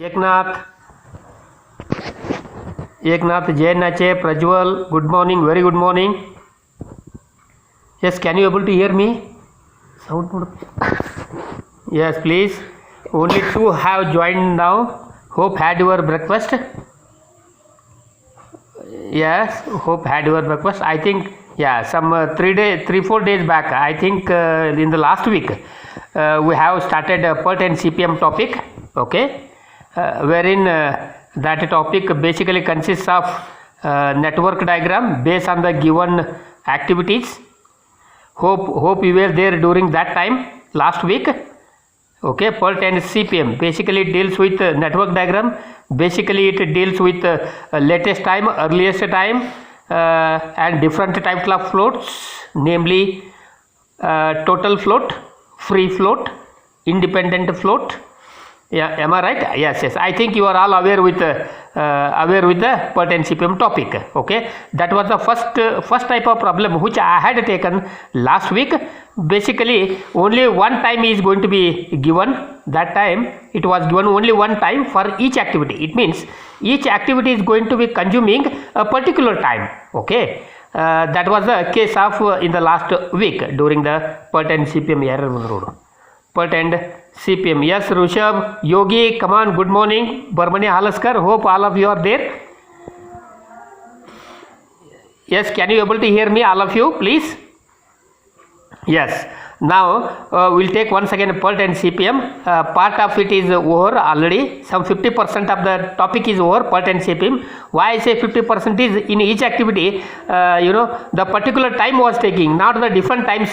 Eknath, Jainache, Prajwal, good morning, very good morning. Yes, can you able to hear me? Sound. Yes, please. Only two have joined now. Hope had your breakfast. Yes, hope had your breakfast. I think, yeah, some 3-4 days back, I think in the last week, we have started a PERT and CPM topic, okay, wherein that topic basically consists of network diagram based on the given activities. Hope you were there during that time last week. Okay, PERT and CPM basically deals with network diagram. Basically it deals with latest time, earliest time, and different types of floats, namely total float, free float, independent float. Yeah, am I right? Yes. I think you are all aware with the PERT and CPM topic. Okay, that was the first type of problem which I had taken last week. Basically, only one time is going to be given. That time it was given only one time for each activity. It means each activity is going to be consuming a particular time. Okay, that was the case of in the last week during the PERT and CPM error road. PERT and CPM. Yes, Rushabh, Yogi, come on, good morning. Barmani Halaskar, hope all of you are there. Yes, can you able to hear me, all of you, please? Yes. Now we'll take once again PERT and CPM. Part of it is over already. Some 50% of the topic is over, PERT and CPM. Why I say 50% is in each activity, the particular time was taking, not the different times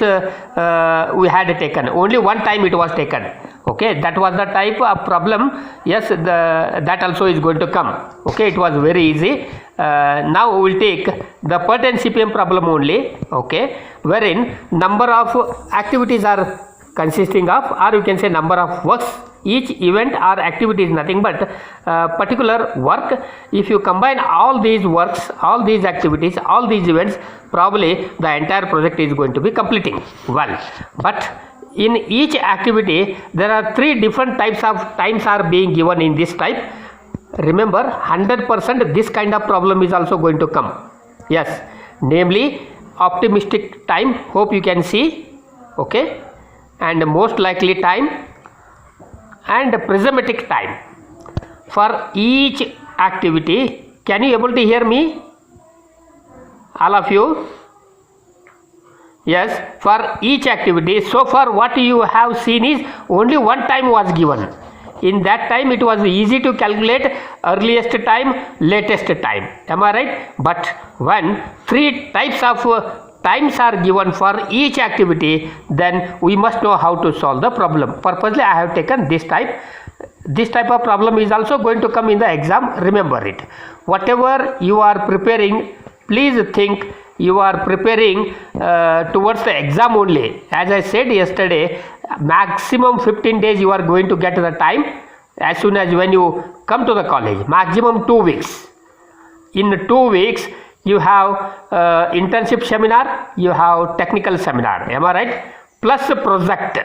we had taken. Only one time it was taken. Okay, that was the type of problem. Yes, that also is going to come. Okay, it was very easy. Now we will take the PERT and CPM problem only. Okay, wherein number of activities are consisting of, or you can say number of works. Each event or activity is nothing but particular work. If you combine all these works, all these activities, all these events, probably the entire project is going to be completing well. But in each activity there are 3 different types of times are being given in this type. Remember, 100% this kind of problem is also going to come. Yes, namely optimistic time, hope you can see. Okay, and most likely time and prismatic time for each activity. Can you able to hear me, all of you? Yes, for each activity. So far what you have seen is only one time was given. In that time it was easy to calculate earliest time, latest time. Am I right? But when 3 types of times are given for each activity, then we must know how to solve the problem. Purposely I have taken this type. This type of problem is also going to come in the exam. Remember it. Whatever you are preparing, please think you are preparing towards the exam only. As I said yesterday, maximum 15 days you are going to get the time as soon as when you come to the college. Maximum 2 weeks. In 2 weeks you have internship seminar, you have technical seminar. Am I right? Plus project.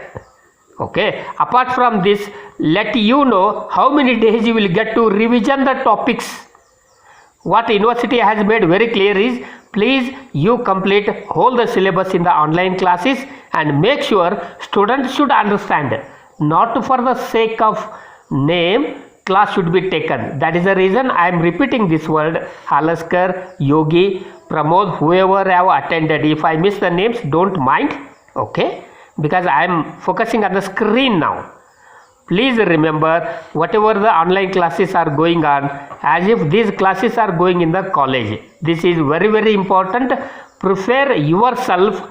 Okay. Apart from this, let you know how many days you will get to revision the topics. What university has made very clear is, please you complete whole the syllabus in the online classes and make sure students should understand. Not for the sake of name, class should be taken. That is the reason I am repeating this word. Halaskar, Yogi, Pramod, whoever have attended. If I miss the names, don't mind. Okay, because I am focusing on the screen now. Please remember, whatever the online classes are going on, as if these classes are going in the college. This is very, very important. Prepare yourself.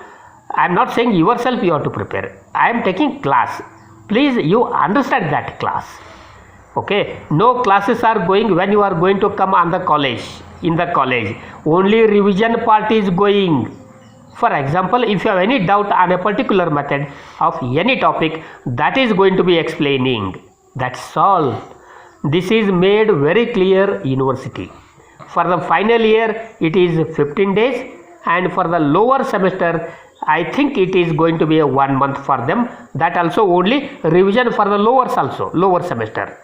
I am not saying yourself you have to prepare. I am taking class. Please, you understand that class. Okay. No classes are going when you are going to come on the college. In the college, only revision part is going. For example, if you have any doubt on a particular method of any topic, that is going to be explaining. That's all. This is made very clear university. For the final year, it is 15 days, and for the lower semester, I think it is going to be a 1 month for them. That also only revision for the lowers also, lower semester.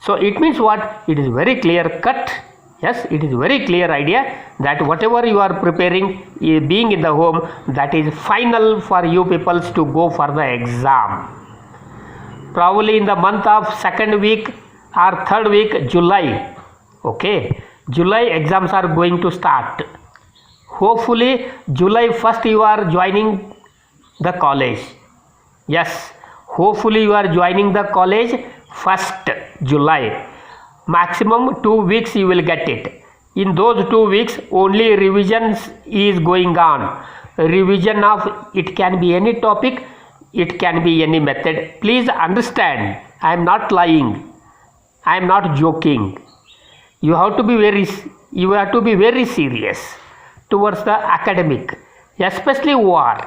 So it means what? It is very clear cut. Yes, it is very clear idea that whatever you are preparing, being in the home, that is final for you people to go for the exam. Probably in the month of second week or third week July. Okay, July exams are going to start. Hopefully July 1st you are joining the college. Yes, hopefully you are joining the college 1st July. Maximum 2 weeks you will get it. In those 2 weeks only revisions is going on. Revision of, it can be any topic, it can be any method. Please understand, I am not lying, I am not joking. You have to be very serious towards the academic, especially war.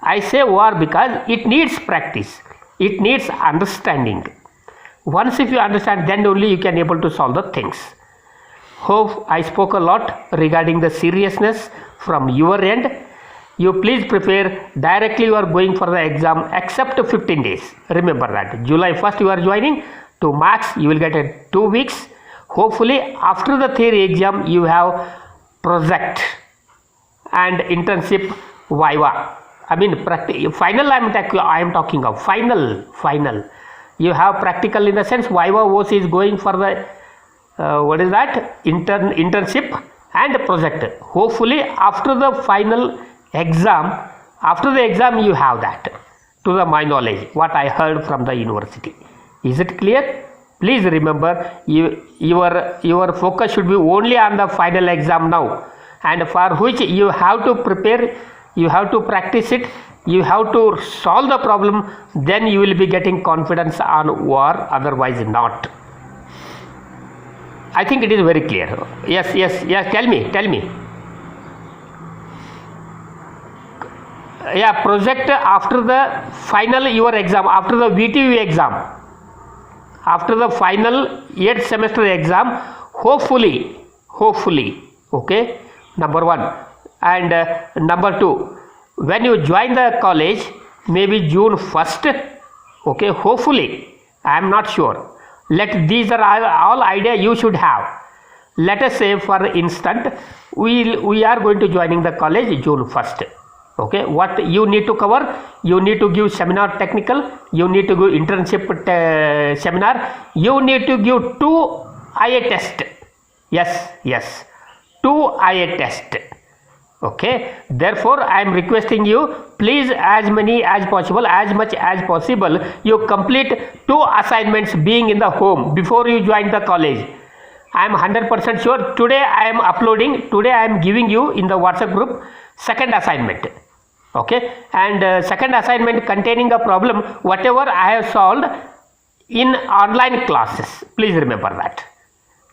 I say war because it needs practice, it needs understanding. Once if you understand, then only you can able to solve the things. Hope I spoke a lot regarding the seriousness from your end. You please prepare directly. You are going for the exam except 15 days. Remember that July 1st you are joining. To max you will get 2 weeks. Hopefully after the theory exam you have project and internship, viva. I mean final. I am talking of final. You have practical in the sense viva OC is going for the what is that, internship and project. Hopefully after the final exam, after the exam you have that, to the my knowledge what I heard from the university. Is it clear? Please remember, your focus should be only on the final exam now, and for which you have to prepare, you have to practice it, you have to solve the problem, then you will be getting confidence on war, otherwise not. I think it is very clear. Yes, tell me. Yeah, project after the final your exam, after the VTU exam, after the final 8th semester exam, hopefully, okay, number 1. And number 2, when you join the college, maybe June 1st, okay, hopefully, I am not sure. These are all idea you should have. Let us say for instance, we are going to joining the college June 1st. Okay, what you need to cover? You need to give seminar technical, you need to give internship seminar, you need to give 2 IA test. Yes, 2 IA test. Okay, therefore I am requesting you, please as many as possible, as much as possible, you complete 2 assignments being in the home before you join the college. I am 100% sure. Today I am uploading, today I am giving you in the WhatsApp group second assignment. Okay, and second assignment containing a problem whatever I have solved in online classes. Please remember that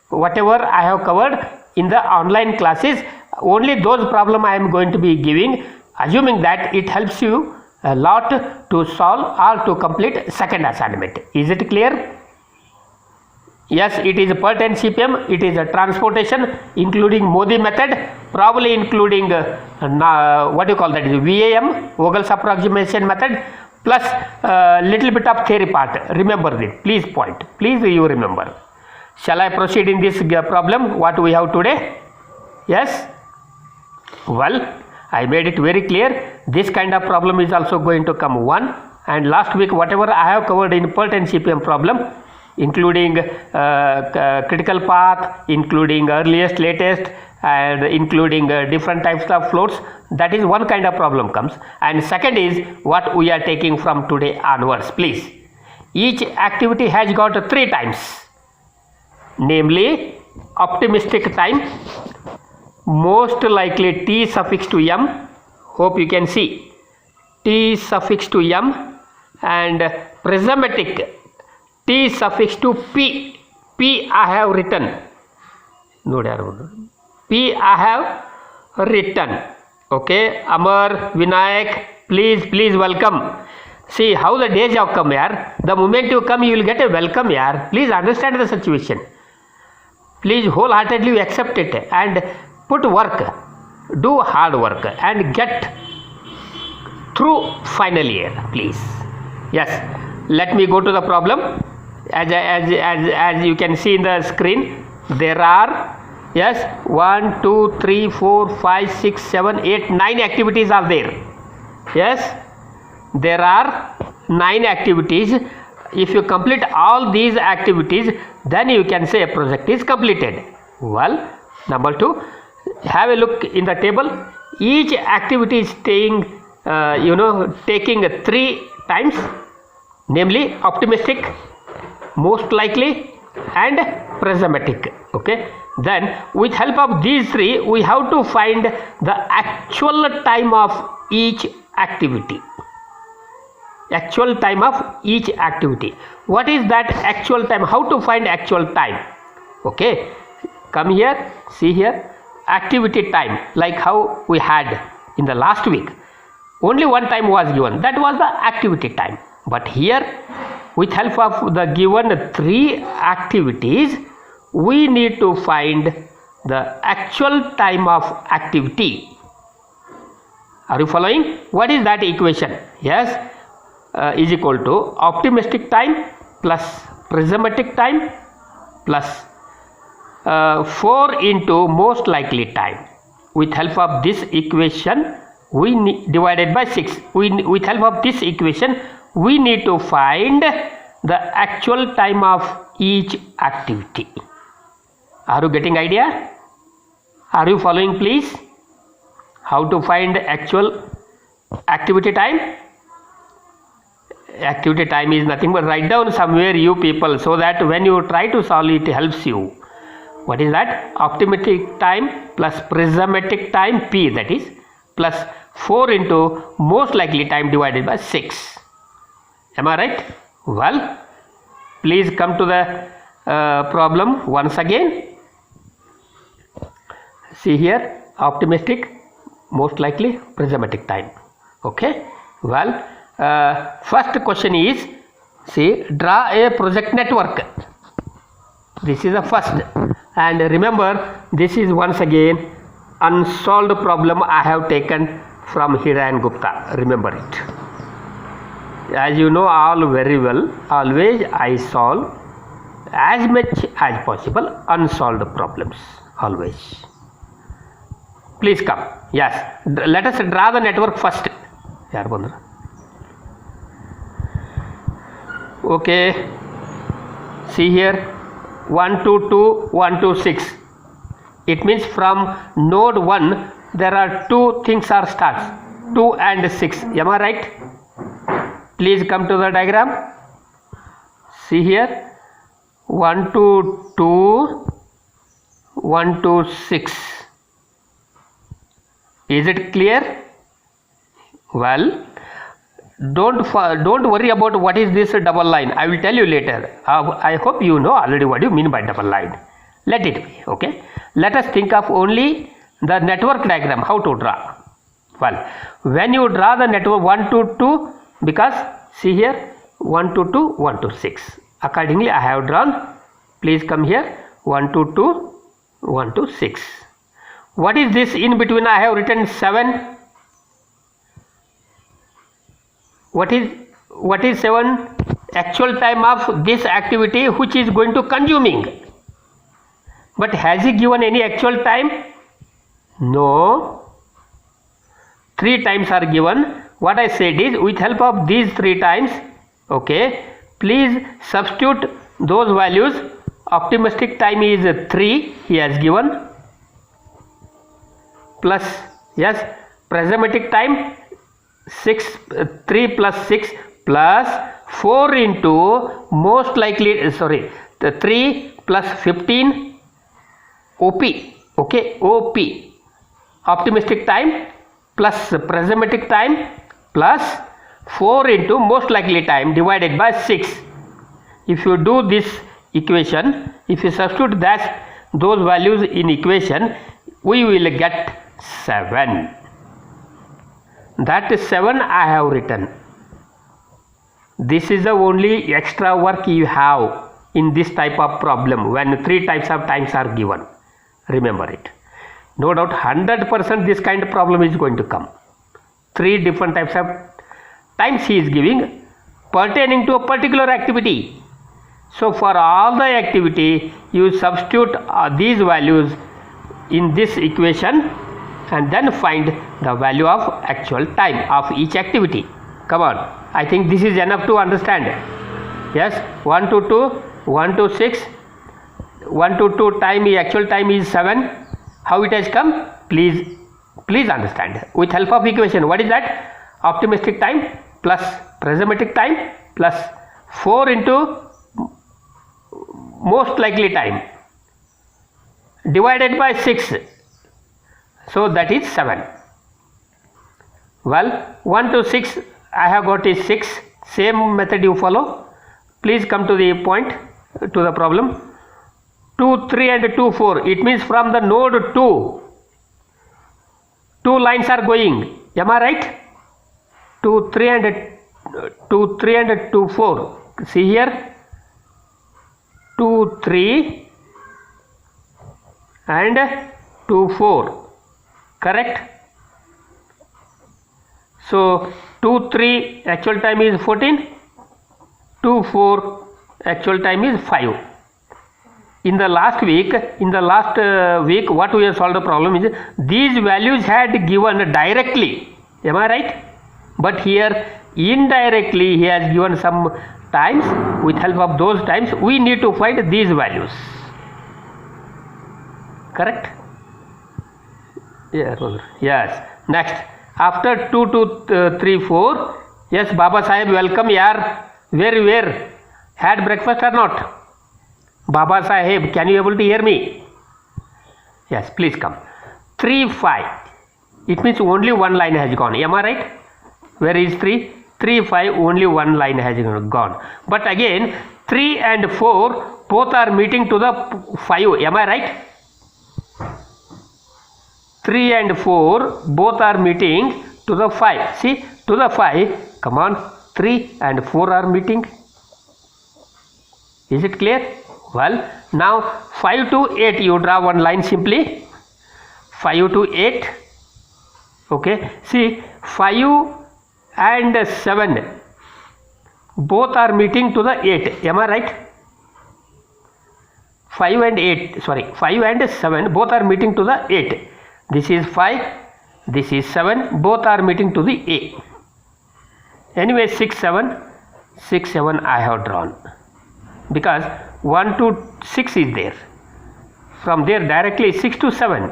whatever I have covered in the online classes, only those problem I am going to be giving, assuming that it helps you a lot to solve or to complete second assignment. Is it clear? Yes, it is per 10 CPM, it is a transportation including Modi method, probably including what do you call that, is VAM, Vogel's approximation method, plus little bit of theory part. Remember this, please you remember. Shall I proceed in this problem what we have today? Yes, well, I made it very clear. This kind of problem is also going to come 1, and last week whatever I have covered in per 10 CPM problem, including critical path, including earliest, latest, and including different types of floats, that is one kind of problem comes. And second is what we are taking from today onwards. Please, each activity has got 3 times, namely optimistic time, most likely T suffix to M, hope you can see T suffix to M, and prismatic T suffix to P. P I have written. P I have written. Okay, Amar, Vinayak, please welcome. See how the days have come, yaar. The moment you come, you will get a welcome, yaar. Please understand the situation. Please wholeheartedly accept it and put work, do hard work and get through final year, please. Yes, let me go to the problem. as you can see in the screen, there are, yes, 1 2 3 4 5 6 7 8 9 activities are there. Yes, there are 9 activities. If you complete all these activities, then you can say a project is completed. Well, number 2, have a look in the table. Each activity is taking 3 times, namely optimistic, most likely, and pragmatic. Okay, then with help of these 3, we have to find the actual time of each activity. Actual time of each activity. What is that actual time? How to find actual time? Okay, come here, see here, activity time, like how we had in the last week. Only one time was given, that was the activity time. But here, with help of the given 3 activities, we need to find the actual time of activity. Are you following? What is that equation? Yes, is equal to optimistic time plus pragmatic time plus 4 into most likely time. With help of this equation, we divided by 6. With help of this equation, we need to find the actual time of each activity. Are you getting idea? Are you following, please? How to find actual activity time? Activity time is nothing but write down somewhere, you people, so that when you try to solve it helps you. What is that? Optimistic time plus pragmatic time, P, that is, plus 4 into most likely time divided by 6. Am I right? Well, please come to the problem once again. See here, optimistic, most likely, pragmatic time. Okay, well, first question is, see, draw a project network. This is the first, and remember, this is once again unsolved problem I have taken from Hira and Gupta. Remember it. As you know all very well, always I solve as much as possible unsolved problems, always. Please come. Yes, let us draw the network first. Okay, see here, 1 to 2, 1 to 6. It means from node 1 there are 2 things are starts, 2 and 6. Am I right? Please come to the diagram. See here, 1 to 2, 1 to 6. Is it clear? Well, don't worry about what is this double line. I will tell you later. I hope you know already what you mean by double line. Let it be. Okay, let us think of only the network diagram, how to draw. Well, when you draw the network 1 to 2, because see here, 1 to 2, 1 to 6. Accordingly I have drawn. Please come here, 1 to 2, 1 to 6. What is this in between? I have written 7. What is 7? Actual time of this activity which is going to consuming. But has he given any actual time? No. 3 times are given. What I said is, with help of these 3 times, okay, please substitute those values. Optimistic time is 3, he has given, plus, yes, pragmatic time 6, 3 plus 6 plus 4 into most likely, the 3 plus 15 OP, okay, OP, optimistic time plus pragmatic time plus 4 into most likely time divided by 6. If you do this equation, if you substitute those values in equation, we will get 7. That is 7 I have written. This is the only extra work you have in this type of problem when 3 types of times are given. Remember it. No doubt 100% this kind of problem is going to come. 3 different types of times he is giving pertaining to a particular activity. So for all the activity, you substitute these values in this equation and then find the value of actual time of each activity. Come on, I think this is enough to understand. Yes, 1 to 2, 1 to 6, 1 to 2 time, actual time is 7. How it has come? Please understand with help of equation. What is that? Optimistic time plus pessimistic time plus 4 into most likely time divided by 6, so that is 7. Well, 1 to 6 I have got is 6. Same method you follow. Please come to the point, to the problem. 2, 3 and 2, 4. It means from the node 2, 2 lines are going. Am I right? 2, 3 and 2, 4. See here. 2, 3 and 2, 4. Correct? So 2, 3 actual time is 14. 2, 4 actual time is 5. In the last week, what we have solved the problem is these values had given directly. Am I right? But here indirectly he has given some times. With help of those times we need to find these values. Correct? Yes. Next, after 2 to 3, 4. Yes, Baba Sahib, welcome yaar. Where? Had breakfast or not? Baba Sahib, can you able to hear me? Yes, please come. 3, 5. It means only one line has gone. Am I right? Where is 3? 3, 5, only one line has gone. But again, 3 and 4 both are meeting to the 5. Am I right? 3 and 4 both are meeting to the 5. See, to the 5. Come on, 3 and 4 are meeting. Is it clear? Well, now 5 to 8 you draw one line simply. 5 to 8. Okay. See, 5 and 7 both are meeting to the 8. Am I right? 5 and 7 both are meeting to the 8. This is 5, this is 7, both are meeting to the 8. Anyway, 6, 7 I have drawn because 1 to 6 is there. From there directly 6 to 7.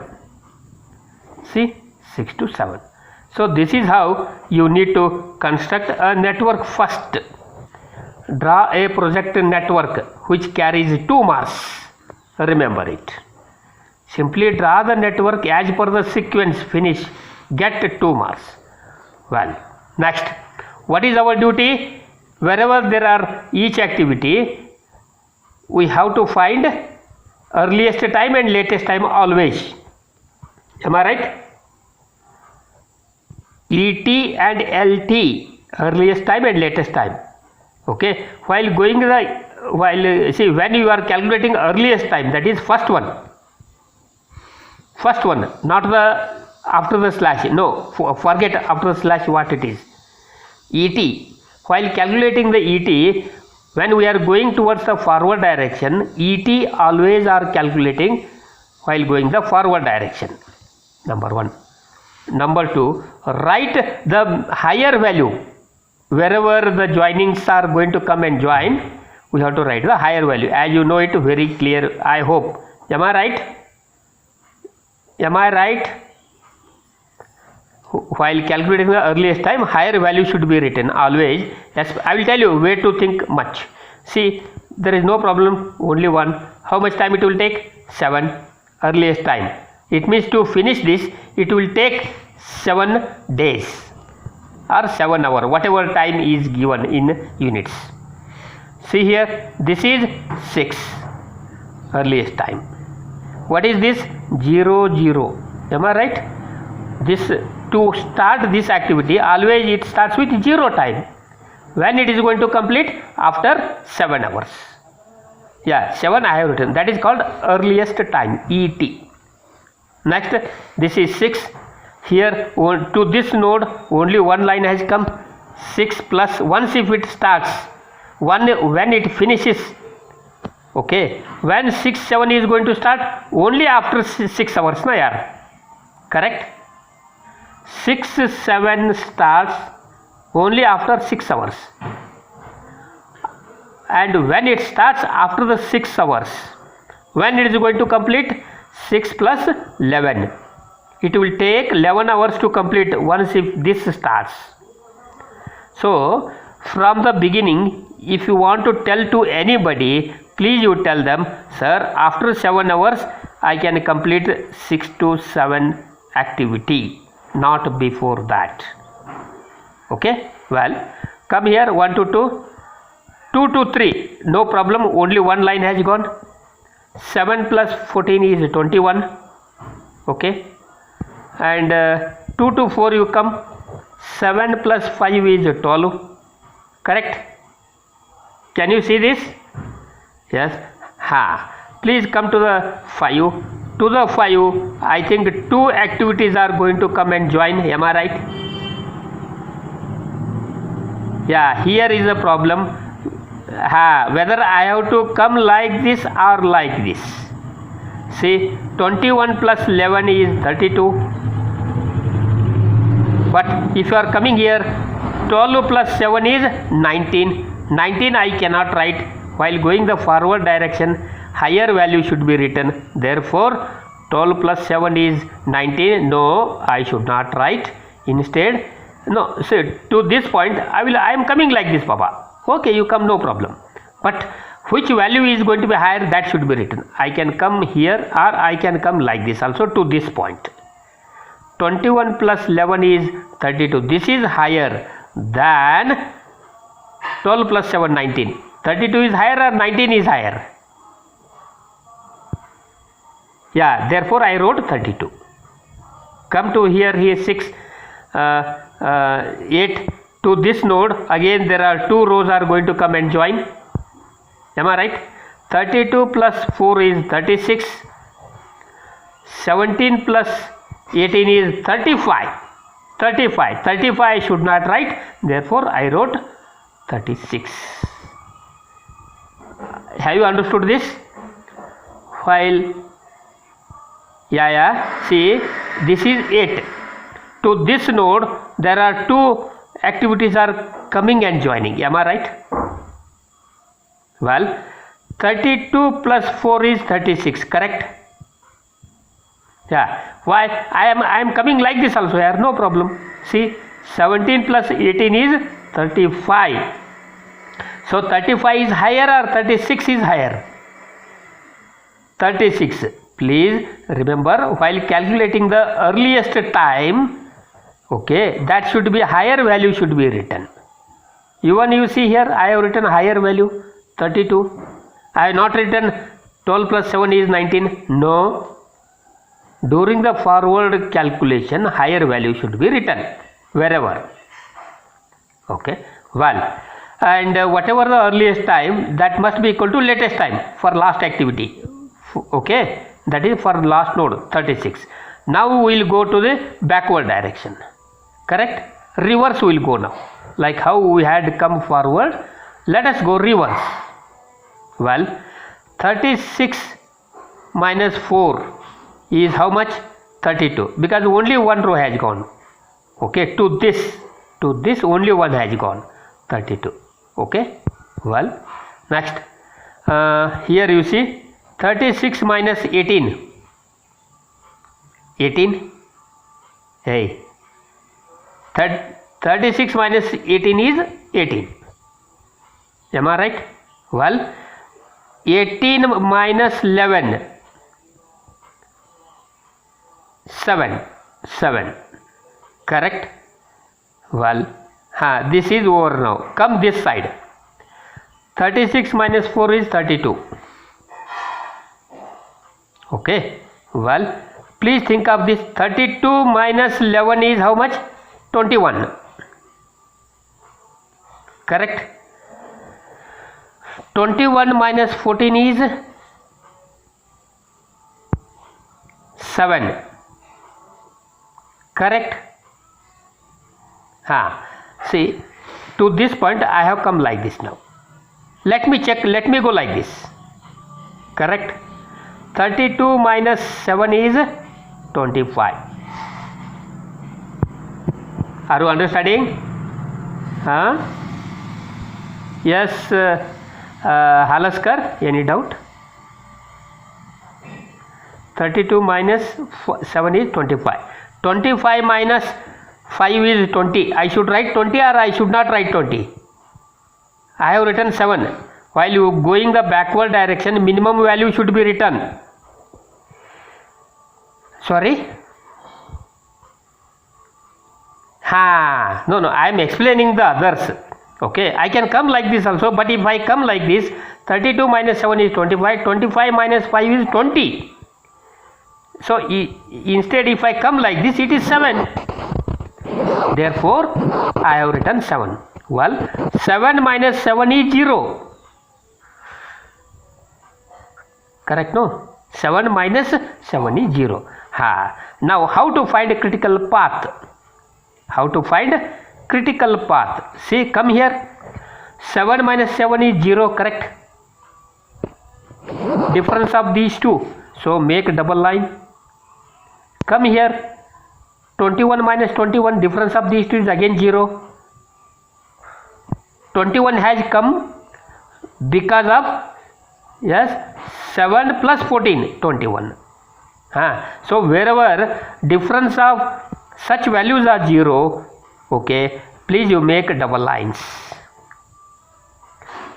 See, 6 to 7. So this is how you need to construct a network first. Draw a project network which carries 2 marks. Remember it. Simply draw the network as per the sequence. Finish. Get 2 marks. Well, next, what is our duty? Wherever there are each activity, we have to find earliest time and latest time always. Am I right? ET and LT, earliest time and latest time. Okay. While when you are calculating earliest time, that is first one, not the after the slash. No, forget after the slash what it is. ET. While calculating the ET, when we are going towards the forward direction, ET always are calculating while going the forward direction. Number 1. Number 2, write the higher value. Wherever the joinings are going to come and join, we have to write the higher value. As you know it very clear, I hope. Am I right? Am I right? While calculating the earliest time, higher value should be written always. Yes, I will tell you where to think much. See, there is no problem, only one. How much time it will take? 7, earliest time. It means to finish this, it will take 7 days or 7 hours, whatever time is given in units. See here, this is 6, earliest time. What is this? 0, 0. Am I right? This, to start this activity, always it starts with 0 time. When it is going to complete? After 7 hours. Yeah, 7 I have written. That is called earliest time, ET. Next, this is 6. Here to this node only one line has come. 6 plus, once if it starts, when it finishes, Okay, when 6 7 is going to start? Only after 6 hours na yaar, correct? 6 7 starts only after 6 hours, and when it starts after the 6 hours, when it is going to complete? 6 plus 11. It will take 11 hours to complete once if this starts. So from the beginning, if you want to tell to anybody, please you tell them, sir, after 7 hours I can complete 6 to 7 activity, not before that. Okay, well, come here, 1 to 2, 2 to 3, no problem, only one line has gone. 7 plus 14 is 21. Okay, and 2 to 4 you come, 7 plus 5 is 12, correct? Can you see this? Yes. Please come to the 5. To the 5, I think 2 activities are going to come and join. Am I right? Yeah, here is a problem. Whether I have to come like this or like this. See, 21 plus 11 is 32. But if you are coming here, 12 plus 7 is 19. 19 I cannot write. While going the forward direction, higher value should be written. Therefore, 12 plus 7 is 19. No, I should not write. Instead, no. So to this point, I am coming like this, Papa. Okay, you come, no problem. But which value is going to be higher, that should be written. I can come here or I can come like this also to this point. 21 plus 11 is 32. This is higher than 12 plus 7, 19. 32 is higher or 19 is higher? Yeah, therefore I wrote 32. Come to here 6, 8. To this node, again there are 2 rows are going to come and join. Am I right? 32 plus 4 is 36. 17 plus 18 is 35. 35 I should not write. Therefore I wrote 36. Have you understood this? While see, this is 8. To this node there are 2 activities are coming and joining. Am I right? Well, 32 plus 4 is 36, correct? Yeah. Why? I am coming like this also here, no problem. See, 17 plus 18 is 35. So 35 is higher or 36 is higher? 36. Please remember, while calculating the earliest time, okay, that should be higher value should be written. Even you see here, I have written higher value 32. I have not written 12 plus 7 is 19. No. During the forward calculation, higher value should be written wherever. Okay. Well, and whatever the earliest time, that must be equal to latest time for last activity. Okay. That is for last node 36. Now we will go to the backward direction. Correct? Reverse will go now. Like how we had come forward, let us go reverse. Well, 36 minus 4 is how much? 32. Because only one row has gone. Okay, to this only one has gone. 32. Okay. Well, next. Here you see 36 minus 18. 18. Hey. 36 minus 18 is 18. Am I right? Well, 18 minus 11. 7. Correct? Well, this is over now. Come this side. 36 minus 4 is 32. Okay. Well, please think of this. 32 minus 11 is how much? 21. Correct? 21 minus 14 is 7. Correct? See, to this point I have come like this now. Let me check, let me go like this. correct. 32 minus 7 is 25. Are you understanding? Yes, Halaskar, any doubt? 32 minus 7 is 25. 25 minus 5 is 20. I should write 20 or I should not write 20? I have written 7. While you going the backward direction, minimum value should be written. Sorry? No, I am explaining the others. Okay, I can come like this also, but if I come like this, 32 minus 7 is 25, 25 minus 5 is 20. So, instead if I come like this, it is 7. Therefore, I have written 7. Well, 7 minus 7 is 0. Correct, no? 7 minus 7 is 0. Now, how to find a critical path? How to find critical path? See, come here. 7 minus 7 is 0, correct? Difference of these two. So, make double line. Come here. 21 minus 21, difference of these two is again 0. 21 has come because of, yes, 7 plus 14, 21. So, wherever difference of such values are 0, okay, please you make double lines.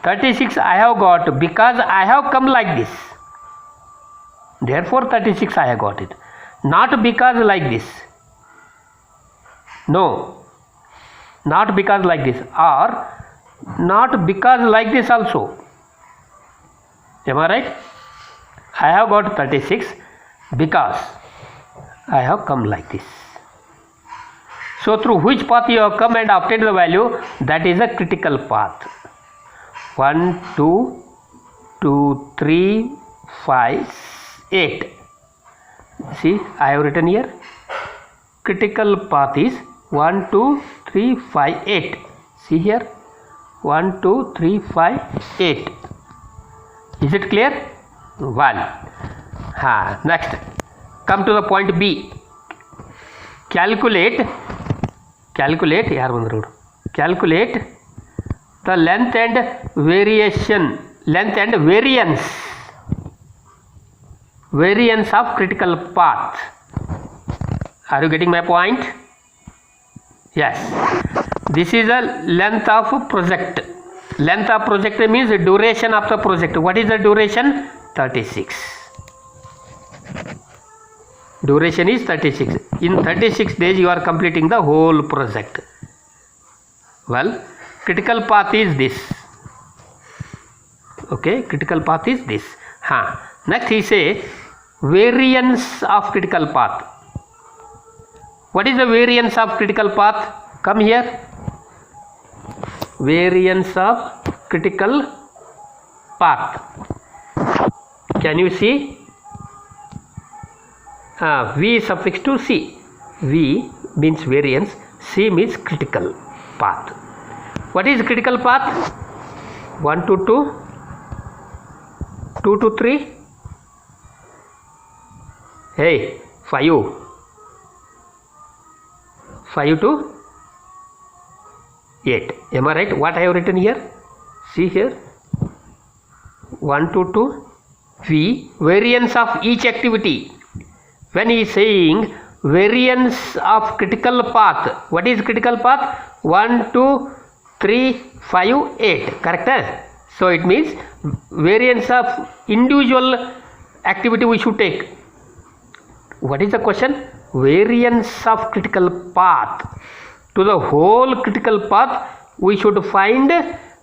36 I have got because I have come like this. Therefore, 36 I have got it. Not because like this. No. Not because like this. Or not because like this also. Am I right? I have got 36 because I have come like this. So, through which path you have come and obtained the value, that is a critical path. 1, 2, 2, 3, 5, 8. See, I have written here. Critical path is 1, 2, 3, 5, 8. See here. 1, 2, 3, 5, 8. Is it clear? 1. Next. Come to the point B. Calculate the length and variance of critical path. Are you getting my point? Yes. This is the length of project. Length of project means the duration of the project. What is the duration? 36. Duration is 36. In 36 days you are completing the whole project. Well, critical path is this. Okay, critical path is this. Next he say variance of critical path. What is the variance of critical path? Come here. Variance of critical path. Can you see? V suffix to C. V means variance, C means critical path. What is critical path? 1 to 2, 2 to 3, hey, 5. 5 to 8. Am I right? What I have written here? See here. 1 to 2. V, variance of each activity. When he is saying variance of critical path, what is critical path? 1, 2, 3, 5, 8. Correct? So it means variance of individual activity we should take. What is the question? Variance of critical path. To the whole critical path we should find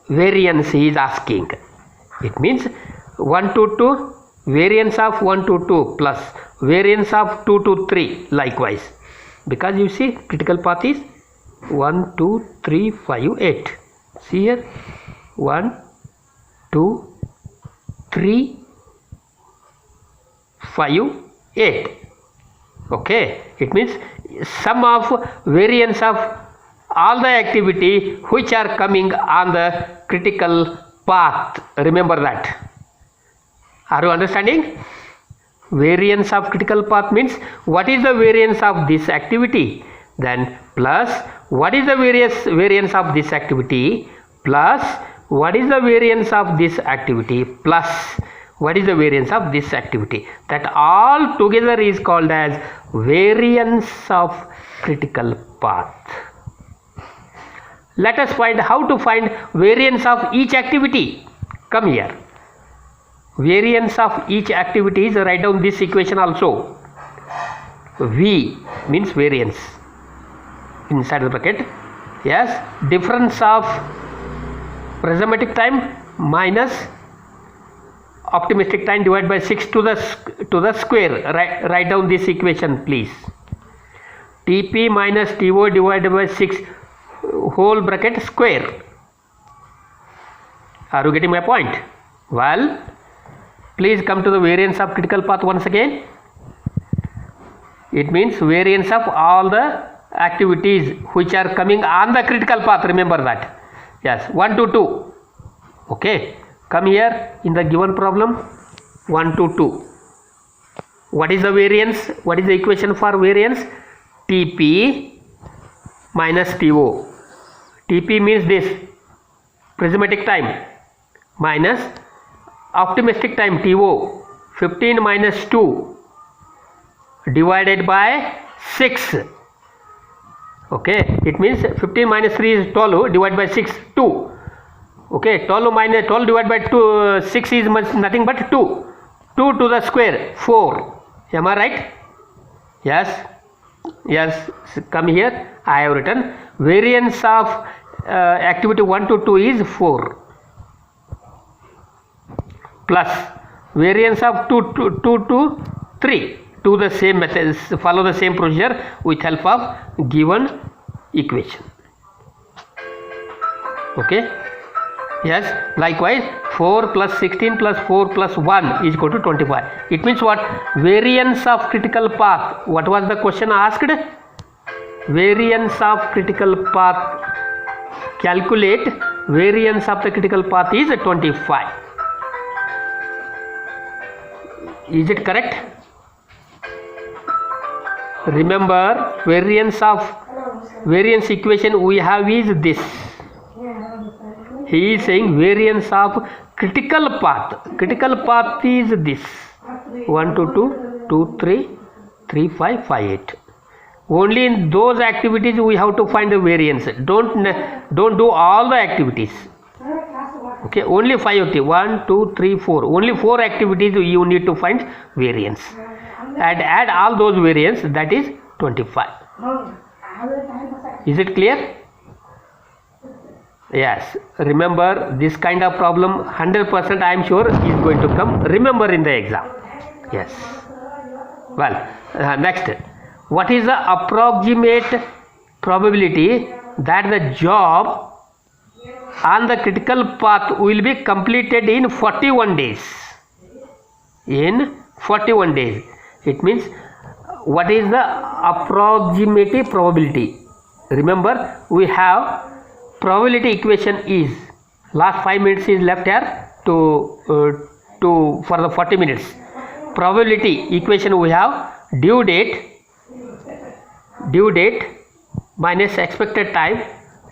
variance, he is asking. It means 1 to 2, variance of 1 to 2 plus variance of 2 to 3 likewise. Because you see critical path is 1, 2, 3, 5, 8. See here. 1, 2, 3, 5, 8. Okay. It means sum of variance of all the activity which are coming on the critical path. Remember that. Are you understanding? Variance of critical path means what is the variance of this activity, then plus what is the variance of this activity, plus what is the variance of this activity, plus what is the variance of this activity. That all together is called as variance of critical path. Let us find how to find variance of each activity. Come here. Variance of each activity is, write down this equation also. V means variance inside the bracket. Yes, difference of prismatic time minus optimistic time divided by 6 to the square. Write down this equation please. TP minus TO divided by 6 whole bracket square. Are you getting my point? Well, please come to the variance of critical path once again. It means variance of all the activities which are coming on the critical path. Remember that. Yes, 1 to 2. Okay. Come here in the given problem. 1 to 2. What is the variance? What is the equation for variance? TP minus TO. TP means this prismatic time minus optimistic time TO. 15 minus 2 divided by 6. Okay, it means 15 minus 3 is 12 divided by 6, 2. Okay, 12 minus 12 divided by 2, 6 is nothing but 2. 2 to the square, 4. Am I right? Yes. Yes, come here. I have written variance of activity 1 to 2 is 4. Plus variance of 2 to 3. Do the same methods, follow the same procedure with help of given equation. Okay. Yes, likewise 4 plus 16 plus 4 plus 1 is equal to 25. It means what? Variance of critical path. What was the question asked? Variance of critical path. Calculate variance of the critical path is 25. Is it correct? Remember, variance equation we have is this. He is saying variance of critical path. Critical path is this. 1 to 2, 2, 3, 3, 5, 5, 8. Only in those activities we have to find a variance. Don't do all the activities. Okay, only 5 activities. 1, 2, 3, 4. Only 4 activities you need to find variance. And add all those variance, that is 25. Is it clear? Yes. Remember, this kind of problem 100% I am sure is going to come. Remember in the exam. Yes. Well, next. What is the approximate probability that the job on the critical path will be completed in 41 days? In 41 days. It means what is the approximate probability? Remember, we have probability equation is last 5 minutes is left here to for the 40 minutes. Probability equation we have due date minus expected time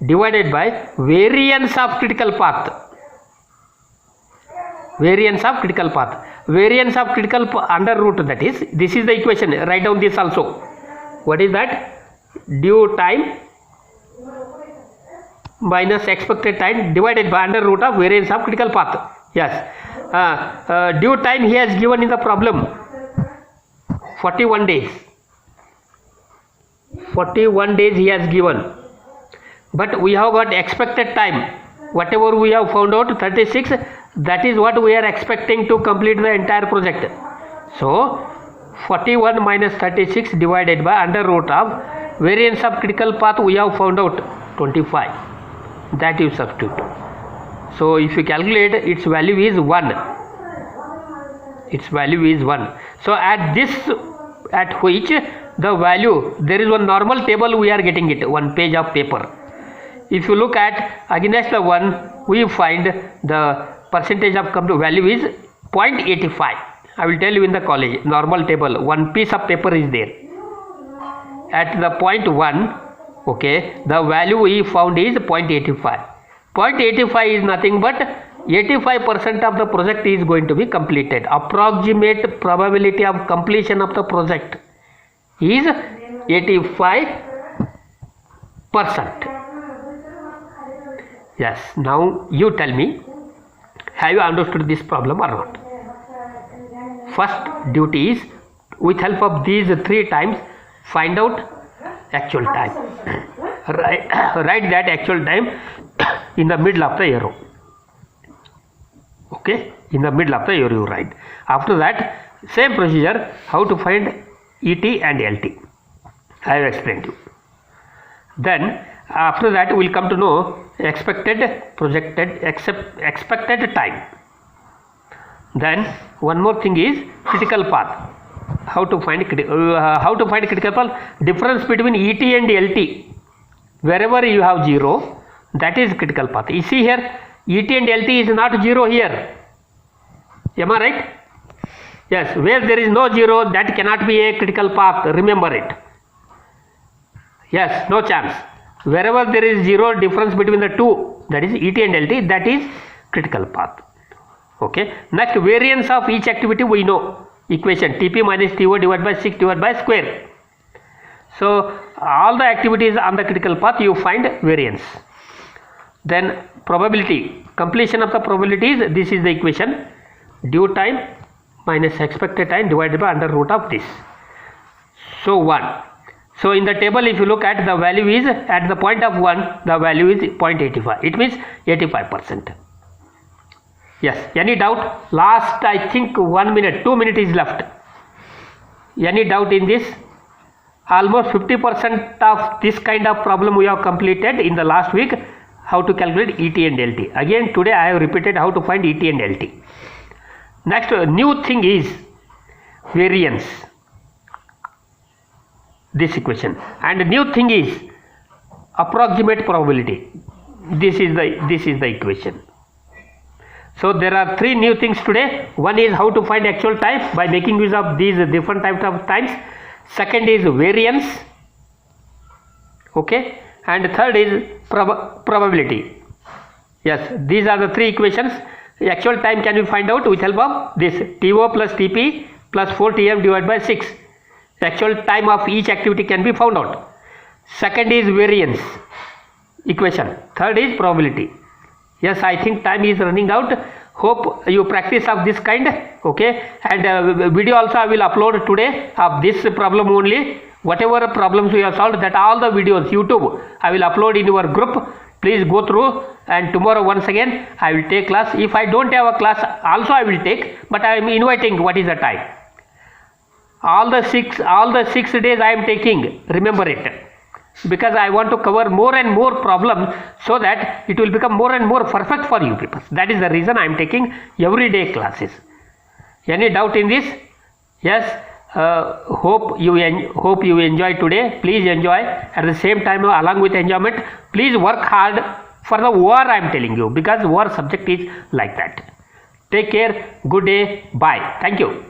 divided by variance of critical path. Variance of critical path. Variance of critical under root, that is, this is the equation. Write down this also. What is that? Due time minus expected time divided by under root of variance of critical path. Yes. Due time he has given in the problem 41 days. 41 days he has given. But we have got expected time. Whatever we have found out, 36, that is what we are expecting to complete the entire project. So 41 minus 36 divided by under root of variance of critical path we have found out 25. That you substitute. So if you calculate, its value is 1. Its value is 1. So at which the value, there is one normal table we are getting it, 1 page of paper. If you look at against the 1, we find the percentage of value is 0.85. I will tell you in the college normal table, one piece of paper is there. At the point 1, okay, the value we found is 0.85. 0.85 is nothing but 85% of the project is going to be completed. Approximate probability of completion of the project is 85%. Yes, now you tell me, have you understood this problem or not? First duty is, with help of these 3 times, find out actual time. Write that actual time in the middle of the arrow. Okay, in the middle of the arrow you write. After that, same procedure, how to find ET and LT. I have explained you. Then after that we will come to know expected, projected, expected time. Then one more thing is critical path. How to find critical path? Difference between ET and LT. Wherever you have 0, that is critical path. You see here, ET and LT is not 0 here. Am I right? Yes, where there is no 0, that cannot be a critical path. Remember it. Yes, no chance. Wherever there is 0 difference between the two, that is ET and LT, that is critical path. Okay. Next, variance of each activity we know. Equation TP minus TO divided by 6 divided by square. So all the activities on the critical path you find variance. Then probability, completion of the probabilities, this is the equation, due time minus expected time divided by under root of this. So 1. So in the table if you look at, the value is at the point of 1, the value is 0.85. It means 85%. Yes, any doubt? Last I think 1 minute, 2 minutes is left. Any doubt in this? Almost 50% of this kind of problem we have completed in the last week. How to calculate ET and LT. Again today I have repeated how to find ET and LT. Next new thing is variance. This equation. And new thing is approximate probability. This is the equation. So there are 3 new things today. One is how to find actual time by making use of these different types of times. Second is variance. Okay. And third is probability. Yes, these are the 3 equations. The actual time can be find out with help of this TO plus TP plus 4TM divided by 6. The actual time of each activity can be found out. Second is variance equation. Third is probability. Yes, I think time is running out. Hope you practice of this kind. Okay, and video also I will upload today of this problem only. Whatever problems we have solved, that all the videos YouTube I will upload in your group. Please go through, and tomorrow once again I will take class. If I don't have a class also I will take, but I am inviting what is the time. All the six days I am taking, remember it, because I want to cover more and more problems so that it will become more and more perfect for you people. That is the reason I am taking everyday classes. Any doubt in this? Yes. Hope you enjoy today. Please enjoy. At the same time, along with enjoyment, please work hard for the OR I am telling you, because OR subject is like that. Take care. Good day. Bye. Thank you.